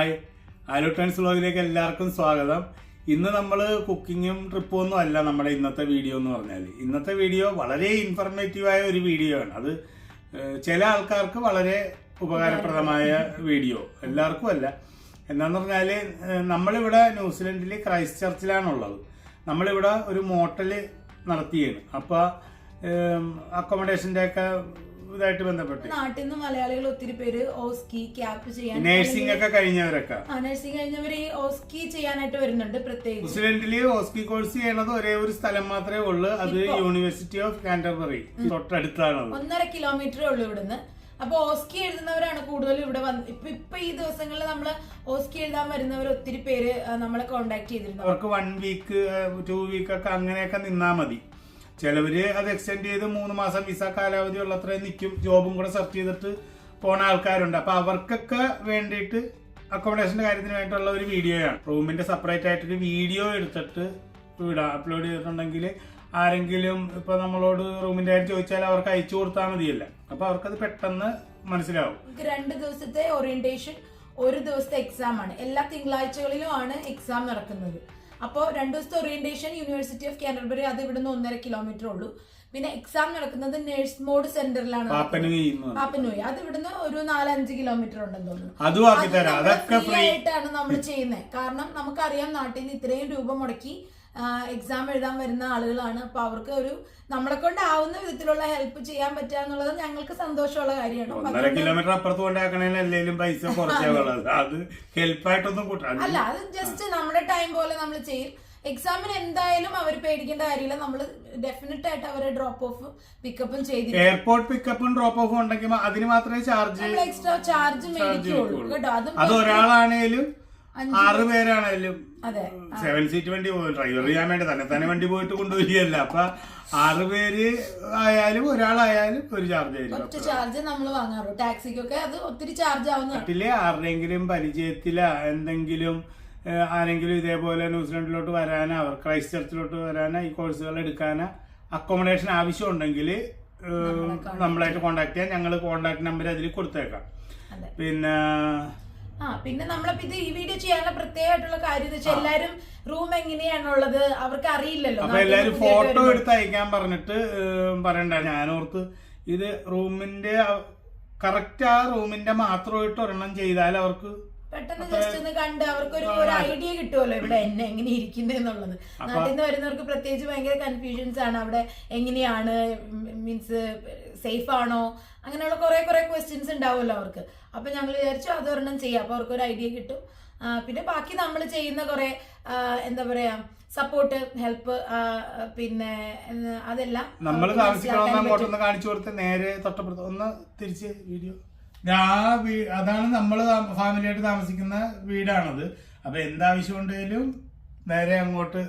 Hi ആലുട്ടൻസ് വ്ലോഗിലേക്ക് എല്ലാവർക്കും സ്വാഗതം. ഇന്ന് നമ്മൾ കുക്കിങ്ങും ട്രിപ്പും ഒന്നും അല്ല നമ്മുടെ ഇന്നത്തെ വീഡിയോ എന്ന് പറഞ്ഞാൽ. ഇന്നത്തെ വീഡിയോ വളരെ ഇൻഫർമേറ്റീവായ ഒരു വീഡിയോ ആണ്. അത് ചില ആൾക്കാർക്ക് വളരെ ഉപകാരപ്രദമായ വീഡിയോ, എല്ലാവർക്കും അല്ല. എന്താന്ന് പറഞ്ഞാൽ നമ്മളിവിടെ ന്യൂസിലൻഡിൽ ക്രൈസ്റ്റ് ചർച്ചിലാണുള്ളത്. നമ്മളിവിടെ ഒരു മോട്ടല് നടത്തിയാണ്. അപ്പോൾ അക്കോമഡേഷന്റെ ഒക്കെ ഇതായിട്ട് ബന്ധപ്പെട്ട് നാട്ടിൽ നിന്ന് മലയാളികൾ ഒത്തിരി പേര് ഓസ്കി ക്യാപ്പ് ചെയ്യാൻ, നഴ്സിംഗ് ഒക്കെ കഴിഞ്ഞവരൊക്കെ നഴ്സിംഗ് കഴിഞ്ഞവർ ഈ ഓസ്കി ചെയ്യാനായിട്ട് വരുന്നുണ്ട്. പ്രത്യേകിച്ച് ന്യൂസിലൻഡില് ഓസ്കി കോഴ്സ് ചെയ്യണത് ഒരേ ഒരു സ്ഥലം മാത്രമേ ഉള്ളൂ. അത് യൂണിവേഴ്സിറ്റി ഓഫ് കാൻറ്റർബറി തൊട്ടടുത്താണ്. 1.5 കിലോമീറ്ററേ ഉള്ളൂ ഇവിടുന്ന്. അപ്പൊ ഓസ്കി എഴുതുന്നവരാണ് കൂടുതൽ ഇവിടെ വന്ന്. ഇപ്പൊ ഈ ദിവസങ്ങളിൽ നമ്മള് ഓസ്കി എഴുതാൻ വരുന്നവർ ഒത്തിരി പേര് നമ്മളെ കോണ്ടാക്ട് ചെയ്തിരുന്നു. അവർക്ക് 1 വീക്ക് 2 വീക്ക് ഒക്കെ അങ്ങനെയൊക്കെ നിന്നാ മതി. ചിലവര് അത് എക്സ്റ്റെൻഡ് ചെയ്ത് 3 മാസം വിസ കാലാവധി ഉള്ളത്രയും നിൽക്കും. ജോബും കൂടെ സെർച്ച് ചെയ്തിട്ട് പോണ ആൾക്കാരുണ്ട്. അപ്പൊ അവർക്കൊക്കെ വേണ്ടിയിട്ട് അക്കോമഡേഷന്റെ കാര്യത്തിന് വേണ്ടിയിട്ടുള്ള ഒരു വീഡിയോയാണ്. റൂമിന്റെ സെപ്പറേറ്റ് ആയിട്ടൊരു വീഡിയോ എടുത്തിട്ട് ഇവിടെ അപ്ലോഡ് ചെയ്തിട്ടുണ്ടെങ്കിൽ ആരെങ്കിലും ഇപ്പൊ നമ്മളോട് റൂമിന്റെ കാര്യം ചോദിച്ചാൽ അവർക്ക് അയച്ചു കൊടുത്താൽ മതിയല്ല. അപ്പൊ അവർക്കത് പെട്ടെന്ന് മനസ്സിലാവും. 2 ദിവസത്തെ ഓറിയന്റേഷൻ, 1 ദിവസത്തെ എക്സാം ആണ്. എല്ലാ തിങ്കളാഴ്ചകളിലും ആണ് എക്സാം നടക്കുന്നത്. അപ്പോൾ 2 ദിവസത്തെ ഓറിയന്റേഷൻ യൂണിവേഴ്സിറ്റി ഓഫ് കാൻറ്റർബറി, അത് ഇവിടുന്ന് 1.5 കിലോമീറ്റർ ഉള്ളൂ. പിന്നെ എക്സാം നടക്കുന്നത് നേഴ്സ് മോഡ് സെന്ററിലാണ്, പാപ്പനൂയി. അത് ഇവിടുന്ന് ഒരു 4-5 കിലോമീറ്റർ ഉണ്ടെന്ന് തോന്നുന്നു. ഫ്രീ ആയിട്ടാണ് നമ്മൾ ചെയ്യുന്നത്. കാരണം നമുക്കറിയാം നാട്ടിൽ നിന്ന് ഇത്രയും രൂപ മുടക്കി എക്സാം എഴുതാൻ വരുന്ന ആളുകളാണ്. അപ്പൊ അവർക്ക് ഒരു നമ്മളെ കൊണ്ട് ആവുന്ന വിധത്തിലുള്ള ഹെൽപ്പ് ചെയ്യാൻ പറ്റുക എന്നുള്ളത് ഞങ്ങൾക്ക് സന്തോഷമുള്ള കാര്യമാണ്. 1.5 കിലോമീറ്റർ അപ്പുറത്ത് കൊണ്ടാക്കണേലും പൈസ അല്ല, അത് ജസ്റ്റ് നമ്മുടെ ടൈം പോലെ നമ്മൾ ചെയ്യും. എക്സാമിന് എന്തായാലും അവർ പേടിക്കേണ്ട കാര്യമില്ല. നമ്മൾ ഡെഫിനറ്റ് ആയിട്ട് അവരെ ഡ്രോപ്പ് ഓഫ് പിക്കപ്പും ചെയ്തിരിക്കും. എയർപോർട്ട് പിക്കപ്പും ഡ്രോപ്പ് ഓഫും ഉണ്ടെങ്കിൽ അതിന് മാത്രമേ ചാർജ് എക്സ്ട്രാ ചാർജ് മേടിക്കുള്ളൂ കേട്ടോ. അത് ഒരാളാണേലും 6 പേരാണേലും അതെ, 7 സീറ്റ് വണ്ടി ഡ്രൈവർ ചെയ്യാൻ വേണ്ടി തന്നെ വണ്ടി പോയിട്ട് കൊണ്ടുവരികയല്ല. അപ്പൊ 6 പേര് ആയാലും ഒരാളായാലും ഒരു ചാർജ് ആയിരിക്കും. ഒറ്റ ചാർജ് നമ്മൾ വാങ്ങാറുള്ളൂ. ടാക്സിക്കൊക്കെ അത് ഒത്തിരി ചാർജ് ആവുന്ന. നാട്ടില് ആരുടെയെങ്കിലും പരിചയത്തില എന്തെങ്കിലും ആരെങ്കിലും ഇതേപോലെ ന്യൂസിലൻഡിലോട്ട് വരാനോ ക്രൈസ്റ്റ് ചർച്ചിലോട്ട് വരാനോ ഈ കോഴ്സുകൾ എടുക്കാനോ അക്കോമഡേഷൻ ആവശ്യം ഉണ്ടെങ്കിൽ നമ്മളായിട്ട് കോണ്ടാക്ട് ചെയ്യാൻ. ഞങ്ങൾ കോണ്ടാക്ട് നമ്പർ അതിൽ കൊടുത്തേക്കാം. പിന്നെ നമ്മളിപ്പോ ഇത് ഈ വീഡിയോ ചെയ്യാനുള്ള പ്രത്യേകമായിട്ടുള്ള കാര്യം എന്ന് വെച്ചാൽ എല്ലാരും റൂം എങ്ങനെയാണുള്ളത് അവർക്ക് അറിയില്ലല്ലോ. അപ്പൊ എല്ലാരും ഫോട്ടോ എടുത്ത് അയക്കാൻ പറഞ്ഞിട്ട് പറയണ്ട. ഞാനോർത്ത് ഇത് റൂമിന്റെ കറക്റ്റ് ആ റൂമിന്റെ മാത്രമായിട്ട് ഒരെണ്ണം ചെയ്താൽ അവർക്ക് പെട്ടെന്ന് ജസ്റ്റ് ഒന്ന് കണ്ട് അവർക്ക് ഒരു ഐഡിയ കിട്ടുമല്ലോ ഇവിടെ എങ്ങനെ ഇരിക്കുന്നത് എന്നുള്ളത്. നാട്ടിൽ നിന്ന് വരുന്നവർക്ക് പ്രത്യേകിച്ച് ഭയങ്കര കൺഫ്യൂഷൻസ് ആണ്. അവിടെ എങ്ങനെയാണ്, മീൻസ് സേഫ് ആണോ, അങ്ങനെയുള്ള കുറെ ക്വസ്റ്റ്യൻസ് ഉണ്ടാവുമല്ലോ അവർക്ക്. അപ്പൊ ഞങ്ങൾ വിചാരിച്ചു അതൊരെണ്ണം ചെയ്യാം. അപ്പൊ അവർക്ക് ഒരു ഐഡിയ കിട്ടും. പിന്നെ ബാക്കി നമ്മൾ ചെയ്യുന്ന കുറെ എന്താ പറയാ സപ്പോർട്ട്, ഹെൽപ്പ്, പിന്നെ അതെല്ലാം നമ്മൾ കാണിച്ചു കൊടുത്ത് നേരെ തൊട്ടപ്പുറത്ത് ഒന്ന് തിരിച്ച് വീഡിയോ. അതാണ് നമ്മള് ഫാമിലിയായിട്ട് താമസിക്കുന്ന വീടാണത്. അപ്പൊ എന്താവശ്യം ഉണ്ടെങ്കിലും നേരെ അങ്ങോട്ട്.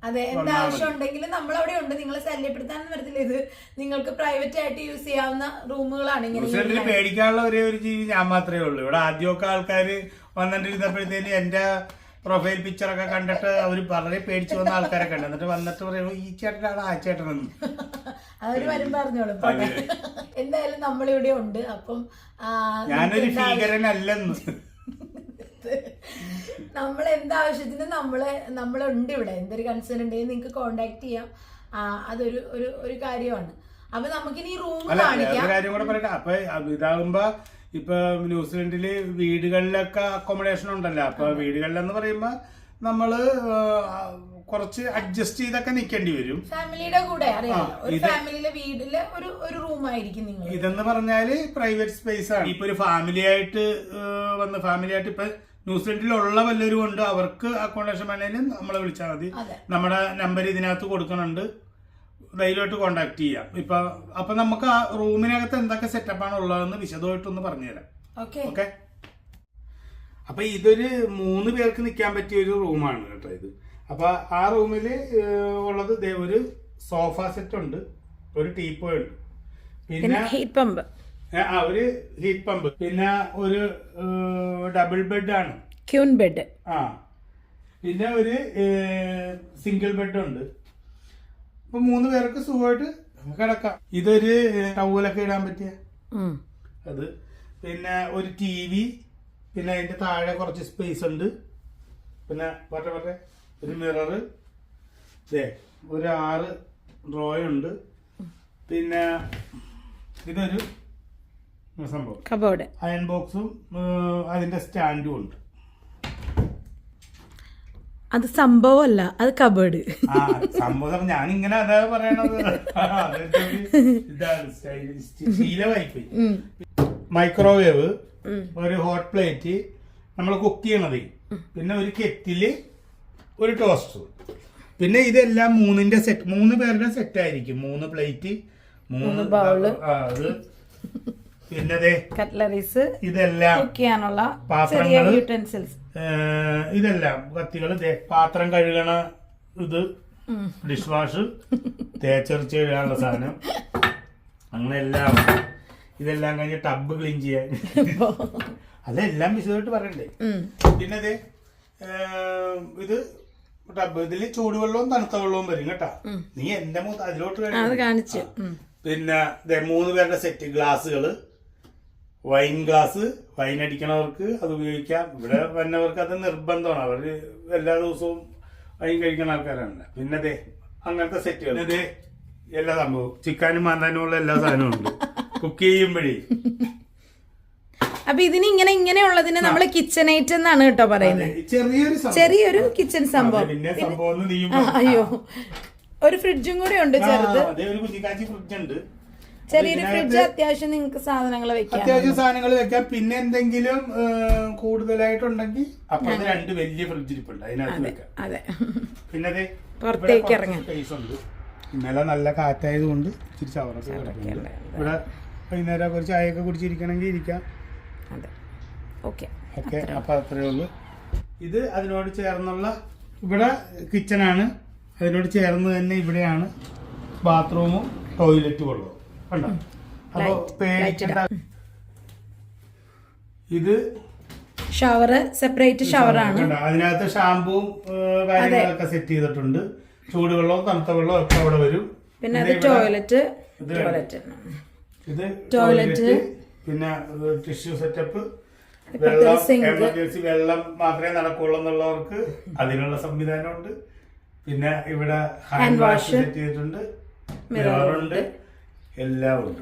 അതെ, എന്താവശ്യം ഉണ്ടെങ്കിലും നമ്മൾ അവിടെ ഉണ്ട്. നിങ്ങളെ ശല്യപ്പെടുത്താനൊന്നും വരത്തില്ല. ഇത് നിങ്ങൾക്ക് പ്രൈവറ്റ് ആയിട്ട് യൂസ് ചെയ്യാവുന്ന റൂമുകളാണ്. ഇങ്ങനെ പേടിക്കാനുള്ള ഒരേ ഒരു ജീവി ഞാൻ മാത്രമേ ഉള്ളൂ ഇവിടെ. ആദ്യമൊക്കെ ആൾക്കാര് വന്നിട്ടിരുന്നപ്പോഴത്തേന് എന്റെ പ്രൊഫൈൽ പിക്ചറൊക്കെ കണ്ടിട്ട് അവര് വളരെ പേടിച്ചു വന്ന ആൾക്കാരൊക്കെ ഉണ്ട്. എന്നിട്ട് വന്നിട്ട് പറയുമ്പോ ഈ ചേട്ടനാണ് ആ ചേട്ടനെന്ന് അവര് വരും പറഞ്ഞോളും. എന്തായാലും നമ്മളിവിടെ ഉണ്ട്. അപ്പം ഞാനൊരു ഭീകരനല്ലെന്ന്. നമ്മൾ എന്താവശ്യത്തിന് നമ്മളുണ്ട് ഇവിടെ. എന്തൊരു കൺസേൺ ഉണ്ടെങ്കിൽ നിങ്ങൾക്ക് കോണ്ടാക്ട് ചെയ്യാം. അതൊരു ഒരു കാര്യമാണ്. അപ്പൊ നമുക്കിനി റൂം കാണിക്കാം. കാര്യം കൂടെ പറയട്ടെ. അപ്പൊ ഇതാകുമ്പോ ഇപ്പൊ ന്യൂസിലൻഡില് വീടുകളിലൊക്കെ അക്കോമഡേഷൻ ഉണ്ടല്ലോ. അപ്പൊ വീടുകളിലെന്ന് പറയുമ്പോ നമ്മള് കുറച്ച് അഡ്ജസ്റ്റ് ചെയ്തൊക്കെ നിക്കേണ്ടി വരും. ഫാമിലിയുടെ കൂടെ ഒരു ഫാമിലിയിലെ വീട്ടില് ഒരു റൂം ആയിരിക്കും നിങ്ങൾ. ഇതെന്ന് പറഞ്ഞാല് പ്രൈവറ്റ് സ്പേസ് ആണ്. ഇപ്പൊ ഒരു ഫാമിലി ആയിട്ട് ഇപ്പൊ ന്യൂസിലൻഡിലുള്ള വല്ലവരും ഉണ്ട്, അവർക്ക് അക്കോമഡേഷൻ വേണേലും നമ്മളെ വിളിച്ചാൽ മതി. നമ്മുടെ നമ്പർ ഇതിനകത്ത് കൊടുക്കുന്നുണ്ട്. ധൈര്യമായിട്ട് കോണ്ടാക്ട് ചെയ്യാം. അപ്പൊ നമുക്ക് ആ റൂമിനകത്ത് എന്തൊക്കെ സെറ്റപ്പാണ് ഉള്ളതെന്ന് വിശദമായിട്ടൊന്ന് പറഞ്ഞുതരാം. ഓക്കെ. അപ്പൊ ഇതൊരു 3 പേർക്ക് നിൽക്കാൻ പറ്റിയ ഒരു റൂമാണ് കേട്ടോ ഇത്. അപ്പൊ ആ റൂമില് ഉള്ളത് ഒരു സോഫ സെറ്റ് ഉണ്ട്, ഒരു ടീപ്പോയ് ഉണ്ട്, പിന്നെ ഹീറ്റ് പമ്പ്, ഒരു ഹീറ്റ് പമ്പ്, പിന്നെ ഒരു ഡബിൾ ബെഡ് ആണ്, ക്യൂൻ ബെഡ്. പിന്നെ ഒരു സിംഗിൾ ബെഡ് ഉണ്ട്. അപ്പൊ 3 പേർക്ക് സുഖമായിട്ട് കിടക്കാം. ഇതൊരു ടവലൊക്കെ ഇടാൻ പറ്റിയ അത്. പിന്നെ ഒരു TV, പിന്നെ അതിന്റെ താഴെ കുറച്ച് സ്പേസ് ഉണ്ട്. പിന്നെ പറട്ടെ ഒരു മിറർ, ഒരു 6 ഡ്രോയുണ്ട്. പിന്നെ ഇതൊരു സംഭവം കബോർഡ്, അയൺ ബോക്സും അതിന്റെ സ്റ്റാൻഡും ഉണ്ട്. അത് സംഭവമല്ല, അത് കബേർഡ്. സംഭവം ഞാനിങ്ങനെ അതാ പറയണത്. ഇതാണ് ശീലമായിപ്പോയി. മൈക്രോവേവ്, ഒരു ഹോട്ട് പ്ലേറ്റ് നമ്മൾ കുക്ക് ചെയ്യണത്, പിന്നെ ഒരു കെറ്റില്, ഒരു ടോസ്റ്റർ. പിന്നെ ഇതെല്ലാം 3 പേരുടെ സെറ്റ് ആയിരിക്കും. 3 പ്ലേറ്റ്, 3 ബൗള്, പിന്നെ കട്ട്ലറീസ്, ഇതെല്ലാം ചെയ്യാനുള്ള പാത്രങ്ങൾ, യൂട്ടൻസിൽസ്, ഇതെല്ലാം കത്തികൾ, പാത്രം കഴുകണ ഇത്, ഡിഷ് വാഷ്, തേച്ചരച്ച് കഴുകാനുള്ള സാധനം, അങ്ങനെ എല്ലാം. ഇതെല്ലാം കഴിഞ്ഞ് ടബ് ക്ലീൻ ചെയ്യാൻ, അതെല്ലാം വിശദമായിട്ട് പറയണ്ടേ. പിന്നെ ഇത് ടബ്, ഇതില് ചൂടുവെള്ളവും തണുത്ത വെള്ളവും വരും കേട്ടാ. നീ എന്റെ അതിലോട്ട് കാണിച്ചു. പിന്നെ 3 പേരുടെ സെറ്റ് ഗ്ലാസ്സുകള്, വൈൻ ഗ്ലാസ്, വൈൻ അടിക്കണവർക്ക് അത് ഉപയോഗിക്കാം. ഇവിടെ വന്നവർക്ക് അത് നിർബന്ധമാണ്, അവര് എല്ലാ ദിവസവും വൈൻ കഴിക്കുന്ന ആൾക്കാരാണ്. പിന്നെ അങ്ങനത്തെ സെറ്റുകൾ, എല്ലാ സംഭവവും ചിക്കാനും മാന്താനുമുള്ള എല്ലാ സാധനവും ഉണ്ട് കുക്ക് ചെയ്യുമ്പോഴേ. അപ്പൊ ഇതിന് ഇങ്ങനെയുള്ളതിന് നമ്മള് കിച്ചണേറ്റ് എന്നാണ് കേട്ടോ പറയുന്നത്. ചെറിയൊരു കിച്ചൺ സംഭവം. പിന്നെ സംഭവം അയ്യോ, ഒരു ഫ്രിഡ്ജും കൂടെ ഉണ്ട് ചെറുത്, ഒരു കുഞ്ഞിക്കാച്ചി ഫ്രിഡ്ജ് ഉണ്ട്. ചെറിയൊരു ഫ്രിഡ്ജ്, അത്യാവശ്യം നിങ്ങൾക്ക് സാധനങ്ങൾ വെക്കാം. പിന്നെ എന്തെങ്കിലും കൂടുതലായിട്ടുണ്ടെങ്കിൽ അപ്പുറത്ത് 2 വലിയ ഫ്രിഡ്ജ് ഇരിപ്പുണ്ട്, അതിനകത്ത് വെക്കാം. പിന്നെ പുറത്തേക്ക് ഇറങ്ങാം. സ്പേസ് ഉണ്ട്. ഇന്നലെ നല്ല കാറ്റായത് കൊണ്ട് ഇച്ചിരി ചവറൊക്കെ കിടക്കുന്നുണ്ട്. ഇവിടെ വൈകുന്നേരം ഒരു ചായയൊക്കെ കുടിച്ചിരിക്കണമെങ്കിൽ ഇരിക്കാം. ഓക്കെ, അപ്പൊ അത്രേ ഉള്ളൂ. ഇത് അതിനോട് ചേർന്നുള്ള ഇവിടെ കിച്ചണാണ്. അതിനോട് ചേർന്ന് തന്നെ ഇവിടെയാണ് ബാത്റൂമും ടോയ്ലറ്റും ഉള്ളത്. കണ്ടോ? അപ്പൊ ഇത് ഷവർ, സെപ്പറേറ്റ് ഷവറാണ്. അതിനകത്ത് ഷാമ്പൂവും കാര്യങ്ങളൊക്കെ സെറ്റ് ചെയ്തിട്ടുണ്ട്. ചൂടുവെള്ളവും തണുത്ത വെള്ളവും ഒക്കെ അവിടെ വരും. പിന്നെ ടോയ്ലറ്റ്, ഇത് ടോയ്ലറ്റ്, പിന്നെ ടിഷ്യൂ സെറ്റപ്പ്, വെള്ളം എമർജൻസി വെള്ളം മാത്രമേ നടക്കുള്ളൂ എന്നുള്ളവർക്ക് അതിനുള്ള സംവിധാനമുണ്ട്. പിന്നെ ഇവിടെ ഹാൻഡ് വാഷ് സെറ്റ് ചെയ്തിട്ടുണ്ട്, മിററുണ്ട്, എല്ലാം ഉണ്ട്.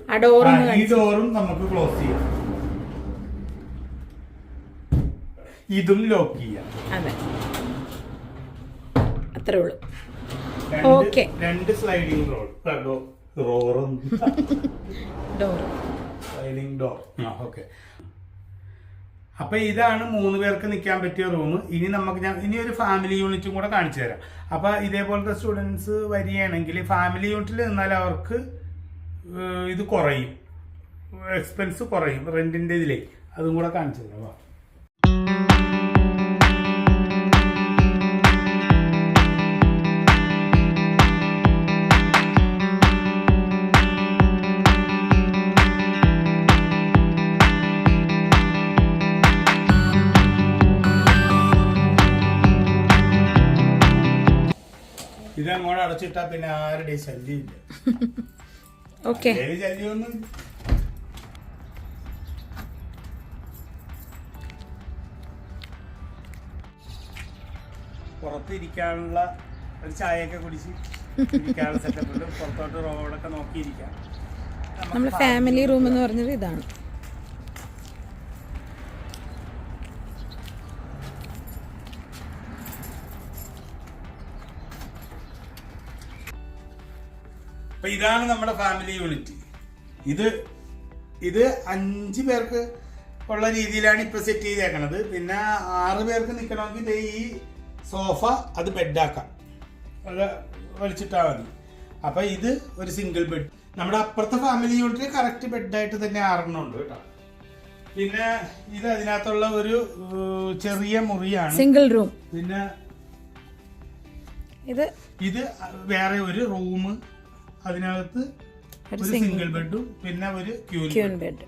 ഈ ഡോറും നമുക്ക് ക്ലോസ് ചെയ്യാം, ഇതും ലോക്ക് ചെയ്യാം. അത്രേ ഉള്ളൂ. 2 സ്ലൈഡിംഗ് ഡോറും സ്ലൈഡിംഗ് ഡോർ. ഓക്കെ, അപ്പൊ ഇതാണ് 3 പേർക്ക് നിൽക്കാൻ പറ്റിയ റൂം. ഇനി ഇനി ഒരു ഫാമിലി യൂണിറ്റും കൂടെ കാണിച്ചു തരാം. അപ്പൊ ഇതേപോലത്തെ സ്റ്റുഡൻസ് വരികയാണെങ്കിൽ ഫാമിലി യൂണിറ്റിൽ നിന്നാൽ അവർക്ക് ഇത് കുറയും, എക്സ്പെൻസ് കുറയും റെന്റിന്റെ ഇതിലേ. അതും കൂടെ കാണിച്ചു തരാം. ഇത് അങ്ങോട്ട് അടച്ചിട്ടാ പിന്നെ ആരുടെയും ശല്യമില്ല. ശല്യമൊന്നും പുറത്തിരിക്കാനുള്ള ഒരു ചായയൊക്കെ കുടിച്ച് ഇരിക്കാനുള്ള സെറ്റപ്പ് ഉണ്ട്. പുറത്തോട്ട് റോഡൊക്കെ നോക്കിയിരിക്കാം. നമ്മുടെ ഫാമിലി റൂം എന്ന് പറഞ്ഞത് ഇതാണ്. അപ്പൊ ഇതാണ് നമ്മുടെ ഫാമിലി യൂണിറ്റ്. ഇത് 5 പേർക്ക് ഉള്ള രീതിയിലാണ് ഇപ്പൊ സെറ്റ് ചെയ്തേക്കണത്. പിന്നെ 6 പേർക്ക് നിൽക്കണമെങ്കിൽ ഈ സോഫ അത് ബെഡാക്കാം, അത് വലിച്ചിട്ടാൽ മതി. അപ്പൊ ഇത് ഒരു സിംഗിൾ ബെഡ്. നമ്മുടെ അപ്പുറത്തെ ഫാമിലി യൂണിറ്റ് കറക്റ്റ് ബെഡായിട്ട് തന്നെ 6 ഉണ്ട് കേട്ടോ. പിന്നെ ഇത് അതിനകത്തുള്ള ഒരു ചെറിയ മുറിയാണ്, സിംഗിൾ റൂം. പിന്നെ ഇത് വേറെ ഒരു റൂം, അതിനകത്ത് ഒരു സിംഗിൾ ബെഡും പിന്നെ ഒരു ക്യൂൻ ബെഡ്.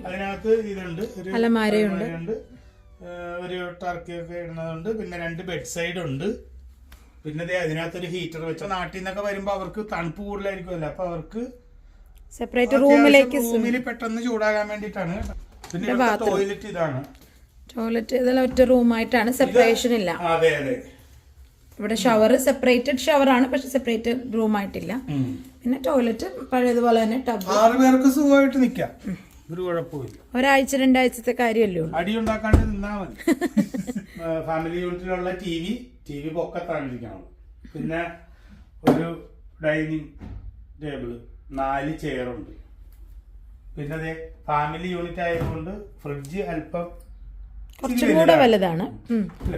അതിനകത്ത് ഇതുണ്ട്, ഒരു അലമാരയുണ്ട്, ഒരു ടർക്കിയൊക്കെ ഇടുന്നതുണ്ട്. പിന്നെ 2 ബെഡ് സൈഡ് ഉണ്ട്. പിന്നെ അതിനകത്തൊരു ഹീറ്റർ വെച്ച. നാട്ടിൽ നിന്നൊക്കെ വരുമ്പോ അവർക്ക് തണുപ്പ് കൂടുതലായിരിക്കുമല്ലോ, അപ്പൊ അവർക്ക് സെപ്പറേറ്റ് റൂമിൽ പെട്ടെന്ന് ചൂടാകാൻ വേണ്ടിയിട്ടാണ്. പിന്നെ ടോയ്ലറ്റ് ഇതാണ്. ടോയ്ലറ്റ് ഇതെല്ലാം ഒറ്റ റൂമായിട്ടാണ്, സെപ്പറേഷൻ ഇല്ല. അതെ അതെ. ഇവിടെ ഷവർ സെപ്പറേറ്റഡ് ഷവറാണ്, പക്ഷെ സെപ്പറേറ്റഡ് റൂമായിട്ടില്ല. പിന്നെ ടോയ്ലറ്റ് പഴയതുപോലെ തന്നെ ടബ്. 6 പേർക്ക് സുഖമായിട്ട് നിൽക്കാം, ഒരു കുഴപ്പമില്ല. ഒരാഴ്ച 2 ആഴ്ചത്തെ കാര്യമല്ലേ ഉള്ളൂ. അടി ഉണ്ടാക്കാണ്ട് നിന്നാ മതി. ഫാമിലി യൂണിറ്റിലുള്ള ടി വി പൊക്കത്താണ്ടിരിക്കണം. പിന്നെ ഒരു ഡൈനിങ് ടേബിള്, 4 ചെയറുണ്ട്. പിന്നെ അതെ ഫാമിലി യൂണിറ്റ് ആയതുകൊണ്ട് ഫ്രിഡ്ജ് അല്പം കുറച്ചും കൂടെ വലുതാണ്.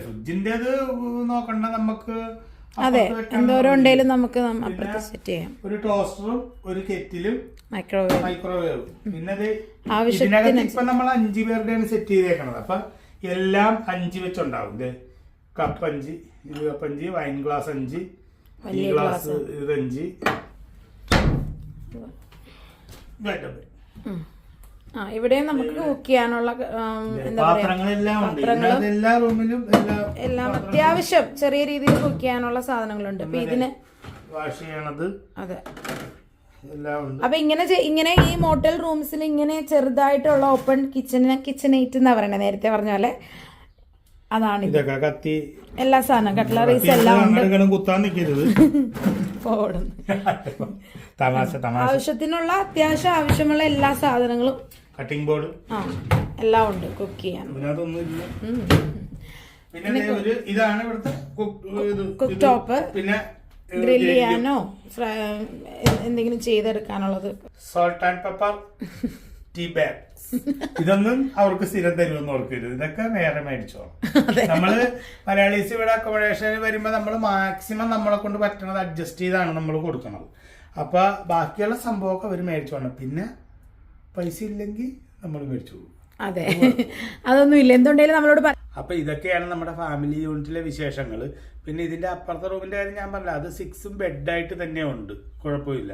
ഫ്രിഡ്ജിന്റെ നോക്കണ്ട, നമുക്ക് അതെ എന്തോരം ഉണ്ടെങ്കിലും നമുക്ക് അപ്പുറത്ത് സെറ്റ് ചെയ്യാം. ഒരു ടോസ്റ്ററും ഒരു കെറ്റിലും മൈക്രോവേവും. പിന്നെ ആവശ്യത്തിന് ഇപ്പൊ നമ്മൾ 5 പേരുടെയാണ് സെറ്റ് ചെയ്തേക്കണത്. അപ്പൊ എല്ലാം 5 വെച്ചുണ്ടാവും. കപ്പ് 5, ഇത് കപ്പ് 5, വൈൻ ഗ്ലാസ് 5, ഈ ഗ്ലാസ് ഇത് 5. ഇവിടെയും നമുക്ക് കുക്ക് ചെയ്യാനുള്ള എന്താ പറയാ, എല്ലാ റൂമിലും എല്ലാം അത്യാവശ്യം ചെറിയ രീതിയിൽ കുക്ക് ചെയ്യാനുള്ള സാധനങ്ങളുണ്ട്. അപ്പൊ ഇതിന് വാഷ് ചെയ്യണത് അതെ എല്ലാം ഉണ്ട്. അപ്പൊ ഇങ്ങനെ ഈ മോട്ടൽ റൂംസിൽ ഇങ്ങനെ ചെറുതായിട്ടുള്ള ഓപ്പൺ കിച്ചണേറ്റ് എന്നാ പറയണേ, നേരത്തെ പറഞ്ഞ പോലെ. അതാണ് ഇതൊക്കെ കത്തി എല്ലാ സാധനം കട്ട്ലറീസ് എല്ലാം ഉണ്ട്. കുത്താൻ നിൽക്കരുത്. ആവശ്യത്തിനുള്ള അത്യാവശ്യം ആവശ്യമുള്ള എല്ലാ സാധനങ്ങളും, കട്ടിംഗ് ബോർഡ് എല്ലാം ഉണ്ട് കുക്ക് ചെയ്യാൻ. പിന്നെ ഇതാണ് ഇവിടുത്തെ കുക്ക് ടോപ്പ്. പിന്നെ ഗ്രിൽ ചെയ്യാനോ എന്തെങ്കിലും ചെയ്തെടുക്കാനുള്ളത്. Salt and pepper tea bag. ഇതൊന്നും അവർക്ക് സ്ഥിരം തരുമെന്ന് ഓർക്കരുത്, ഇതൊക്കെ വേറെ മേടിച്ചോ. നമ്മള് മലയാളീസ് ഇവിടെ അക്കോമഡേഷന് വരുമ്പോ നമ്മൾ മാക്സിമം നമ്മളെ കൊണ്ട് പറ്റണത് അഡ്ജസ്റ്റ് ചെയ്താണ് നമ്മൾ കൊടുക്കണത്. അപ്പൊ ബാക്കിയുള്ള സംഭവമൊക്കെ അവർ മേടിച്ചോണം. പിന്നെ പൈസ ഇല്ലെങ്കിൽ നമ്മൾ മേടിച്ചു പോകും. അതെ, അതൊന്നും ഇല്ല, എന്തുണ്ടെങ്കിലും നമ്മളോട്. അപ്പൊ ഇതൊക്കെയാണ് നമ്മുടെ ഫാമിലി യൂണിറ്റിലെ വിശേഷങ്ങൾ. പിന്നെ ഇതിന്റെ അപ്പുറത്തെ റൂമിന്റെ കാര്യം ഞാൻ പറഞ്ഞില്ല, അത് 6 ബെഡായിട്ട് തന്നെ ഉണ്ട്, കുഴപ്പമില്ല.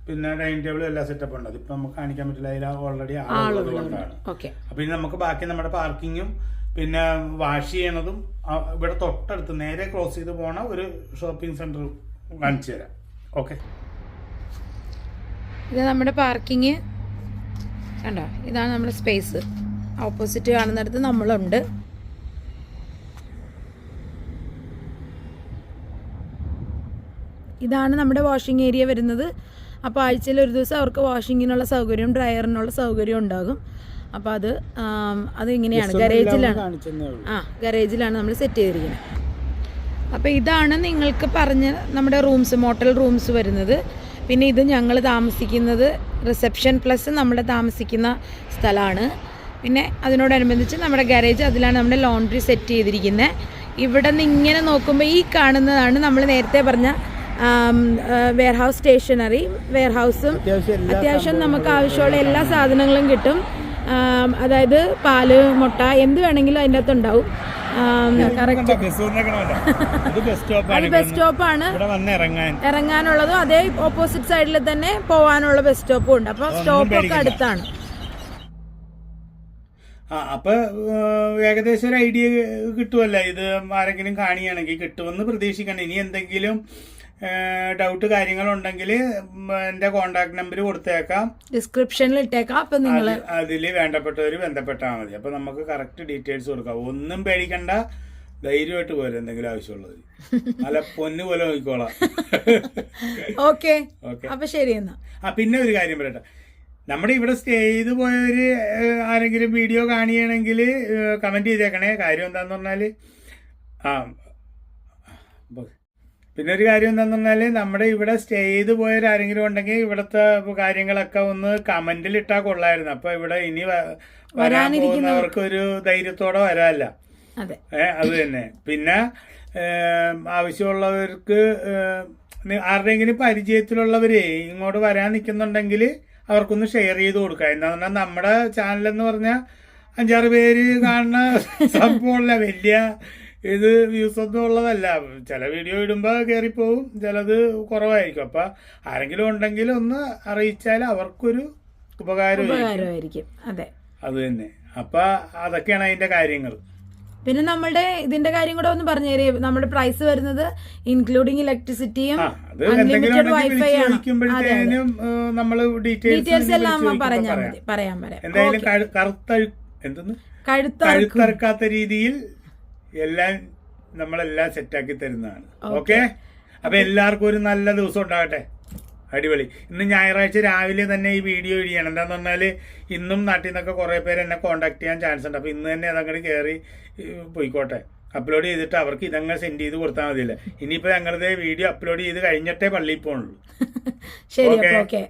പിന്നെ ഡൈനിങ് ടേബിളും എല്ലാ സെറ്റപ്പ് ഉണ്ട്. അതിപ്പോ നമുക്ക് കാണിക്കാൻ പറ്റില്ല, അതിൽ ഓൾറെഡി ആളുള്ളത് കൊണ്ടാണ്. അപ്പൊ ഇനി നമുക്ക് ബാക്കി നമ്മുടെ പാർക്കിങ്ങും പിന്നെ വാഷ് ചെയ്യണതും ഇവിടെ തൊട്ടടുത്ത് നേരെ ക്രോസ് ചെയ്ത് പോണ ഒരു ഷോപ്പിംഗ് സെന്റർ കാണിച്ചു തരാം. ഓക്കെ, ഇത് നമ്മുടെ പാർക്കിങ് കണ്ടോ, ഇതാണ് നമ്മുടെ സ്പേസ്. ഓപ്പോസിറ്റ് കാണുന്നിടത്ത് നമ്മളുണ്ട്. ഇതാണ് നമ്മുടെ വാഷിംഗ് ഏരിയ വരുന്നത്. അപ്പോൾ ആഴ്ചയിൽ ഒരു ദിവസം അവർക്ക് വാഷിങ്ങിനുള്ള സൗകര്യവും ഡ്രയറിനുള്ള സൗകര്യവും ഉണ്ടാകും. അപ്പോൾ അത് ഇങ്ങനെയാണ്, ഗരേജിലാണ് നമ്മൾ സെറ്റ് ചെയ്തിരിക്കുന്നത്. അപ്പോൾ ഇതാണ് നിങ്ങൾക്ക് പറഞ്ഞ നമ്മുടെ റൂംസ്, മോട്ടൽ റൂംസ് വരുന്നത്. പിന്നെ ഇത് ഞങ്ങൾ താമസിക്കുന്നത് റിസപ്ഷൻ പ്ലസ് നമ്മുടെ താമസിക്കുന്ന സ്ഥലമാണ്. പിന്നെ അതിനോടനുബന്ധിച്ച് നമ്മുടെ ഗാരേജ്, അതിലാണ് നമ്മുടെ ലോണ്ട്രി സെറ്റ് ചെയ്തിരിക്കുന്നത്. ഇവിടെ നിന്ന് ഇങ്ങനെ നോക്കുമ്പോൾ ഈ കാണുന്നതാണ് നമ്മൾ നേരത്തെ പറഞ്ഞ വെയർഹൗസ്, സ്റ്റേഷനറി വെയർഹൗസും. അത്യാവശ്യം നമുക്ക് ആവശ്യമുള്ള എല്ലാ സാധനങ്ങളും കിട്ടും. അതായത് പാല്, മുട്ട, എന്ത് വേണമെങ്കിലും അതിൻ്റെ അകത്ത് ഉണ്ടാവും. കറക്റ്റ് അത് ബസ് സ്റ്റോപ്പാണ്, ഇറങ്ങാനുള്ളതും അതേ ഓപ്പോസിറ്റ് സൈഡിൽ തന്നെ പോവാനുള്ള ബസ് സ്റ്റോപ്പും ഉണ്ട്. അപ്പൊ സ്റ്റോപ്പൊക്കെ അടുത്താണ്. അപ്പൊ ഏകദേശം ഒരു ഐഡിയ കിട്ടുമല്ല, ഇത് ആരെങ്കിലും കാണിയാണെങ്കിൽ കിട്ടുമെന്ന് പ്രതീക്ഷിക്കണം. ഇനി എന്തെങ്കിലും ഡൗട്ട് കാര്യങ്ങളുണ്ടെങ്കിൽ എന്റെ കോണ്ടാക്ട് നമ്പർ കൊടുത്തേക്കാം, ഡിസ്ക്രിപ്ഷനിൽ ഇട്ടേക്കാം. അപ്പൊ നിങ്ങൾ അതിൽ വേണ്ടപ്പെട്ടവർ ബന്ധപ്പെട്ടാൽ മതി. അപ്പൊ നമുക്ക് കറക്റ്റ് ഡീറ്റെയിൽസ് കൊടുക്കാം. ഒന്നും പേടിക്കണ്ട, ധൈര്യമായിട്ട് പോലെ എന്തെങ്കിലും ആവശ്യമുള്ളത് നല്ല പൊന്നു പോലെ നോക്കിക്കോളാം. ഓക്കെ, അപ്പൊ ശരി എന്നാ. പിന്നെ ഒരു കാര്യം പറയട്ടെ, നമ്മുടെ ഇവിടെ സ്റ്റേ ചെയ്ത് പോയവര് ആരെങ്കിലും വീഡിയോ കാണുകയാണെങ്കിൽ കമന്റ് ചെയ്തേക്കണേ. കാര്യം എന്താന്ന് പറഞ്ഞാല് പിന്നെ ഒരു കാര്യം എന്താന്ന് പറഞ്ഞാല്, നമ്മുടെ ഇവിടെ സ്റ്റേ ചെയ്ത് പോയവർ ആരെങ്കിലും ഉണ്ടെങ്കിൽ ഇവിടുത്തെ കാര്യങ്ങളൊക്കെ ഒന്ന് കമന്റിൽ ഇട്ടാൽ കൊള്ളായിരുന്നു. അപ്പൊ ഇവിടെ ഇനി വരാൻ പോകുന്നവർക്ക് ഒരു ധൈര്യത്തോടെ വരാല്ല. അത് തന്നെ. പിന്നെ ആവശ്യമുള്ളവർക്ക് ആരുടെയെങ്കിലും പരിചയത്തിലുള്ളവരെ ഇങ്ങോട്ട് വരാൻ നിൽക്കുന്നുണ്ടെങ്കിൽ അവർക്കൊന്ന് ഷെയർ ചെയ്ത് കൊടുക്കുക. എന്താന്ന് പറഞ്ഞാൽ നമ്മുടെ ചാനലെന്ന് പറഞ്ഞാൽ 5-6 പേര് കാണുന്ന സംഭവമല്ല, വലിയ ഇത് വ്യൂസ് ഒന്നും ഉള്ളതല്ല. ചില വീഡിയോ ഇടുമ്പോൾ കയറിപ്പോവും, ചിലത് കുറവായിരിക്കും. അപ്പൊ ആരെങ്കിലും ഉണ്ടെങ്കിൽ ഒന്ന് അറിയിച്ചാൽ അവർക്കൊരു ഉപകാരമായിരിക്കും. അതെ, അത് തന്നെ. അപ്പൊ അതൊക്കെയാണ് അതിന്റെ കാര്യങ്ങൾ. പിന്നെ നമ്മളുടെ ഇതിന്റെ കാര്യം കൂടെ ഒന്ന് പറഞ്ഞു തരേ. നമ്മുടെ പ്രൈസ് വരുന്നത് ഇൻക്ലൂഡിങ് ഇലക്ട്രിസിറ്റിയും അൺലിമിറ്റഡ് വൈഫൈ ആണ്. നമ്മള് ഡീറ്റെയിൽസ് എല്ലാം പറയാൻ എന്തായാലും കറുത്ത എന്തെന്ന് കഴുത്തറക്കാത്ത രീതിയിൽ എല്ലാം നമ്മളെല്ലാം സെറ്റാക്കി തരുന്നതാണ്. ഓക്കെ, അപ്പൊ എല്ലാവർക്കും ഒരു നല്ല ദിവസം ഉണ്ടാകട്ടെ. അടിപൊളി. ഇന്ന് ഞായറാഴ്ച രാവിലെ തന്നെ ഈ വീഡിയോ ചെയ്യണം. എന്താന്ന് പറഞ്ഞാൽ ഇന്നും നാട്ടിൽ നിന്നൊക്കെ കുറേ പേര് എന്നെ കോൺടാക്ട് ചെയ്യാൻ ചാൻസ് ഉണ്ട്. അപ്പോൾ ഇന്ന് തന്നെ അതങ്ങോട്ട് കയറി പോയിക്കോട്ടെ. അപ്ലോഡ് ചെയ്തിട്ട് അവർക്ക് ഇതങ്ങനെ സെൻഡ് ചെയ്ത് കൊടുത്താൽ മതിയല്ലേ. ഇനിയിപ്പോൾ ഞങ്ങളുടെ വീഡിയോ അപ്ലോഡ് ചെയ്ത് കഴിഞ്ഞിട്ടേ പള്ളിയിൽ പോകുള്ളൂ. ശരി, ഓക്കെ.